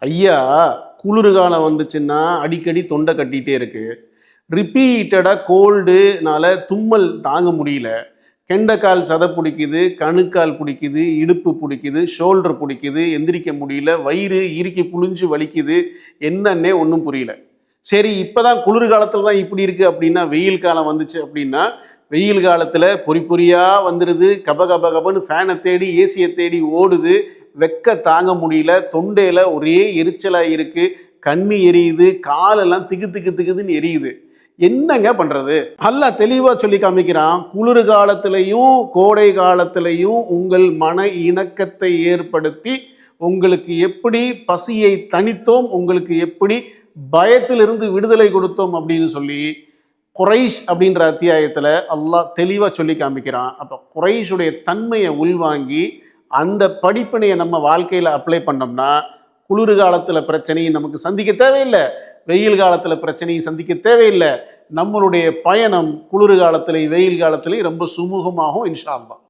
ஐயா, குளிர்காலம் வந்துச்சுன்னா அடிக்கடி தொண்டை கட்டிகிட்டே இருக்கு. ரிப்பீட்டடாக கோல்டுனால தும்மல் தாங்க முடியல. கெண்டைக்கால் சதை பிடிக்குது, கணுக்கால் பிடிக்குது, இடுப்பு பிடிக்குது, ஷோல்டர் பிடிக்குது, எந்திரிக்க முடியல, வயிறு இறுக்கி புழிஞ்சு வலிக்குது. என்னன்னே ஒன்றும் புரியல. சரி, இப்போதான் குளிர்காலத்தில் தான் இப்படி இருக்குது அப்படின்னா, வெயில் காலம் வந்துச்சு அப்படின்னா, வெயில் காலத்தில் பொறி பொறியாக வந்துடுது. கப கப கபன்னு ஃபேனை தேடி ஏசியை தேடி ஓடுது. வெக்க தாங்க முடியல, தொண்டையில் ஒரே எரிச்சலாக இருக்குது, கண்ணு எரியுது, காலெல்லாம் திக்கு திக்கு திக்குதுன்னு எரியுது. என்னங்க பண்ணுறது? நல்லா தெளிவாக சொல்லி காமிக்கிறான். குளிர் காலத்திலையும் கோடை காலத்திலையும் உங்கள் மன இணக்கத்தை ஏற்படுத்தி உங்களுக்கு எப்படி பசியை தணித்தோம், உங்களுக்கு எப்படி பயத்திலிருந்து விடுதலை கொடுத்தோம் அப்படின்னு சொல்லி குறைஷ் அப்படின்ற அத்தியாயத்தில் அல்லாஹ் தெளிவாக சொல்லி காமிக்கிறான். அப்போ குறைஷுடைய தன்மையை உள்வாங்கி அந்த படிப்பினையை நம்ம வாழ்க்கையில் அப்ளை பண்ணோம்னா குளிர் காலத்தில் பிரச்சனையும் நமக்கு சந்திக்க தேவையில்லை, வெயில் காலத்தில் பிரச்சனையும் சந்திக்க தேவையில்லை. நம்மளுடைய பயணம் குளிர் காலத்திலையும் வெயில் காலத்திலையும் ரொம்ப சுமூகமாகும் இன்ஷா அல்லாஹ்.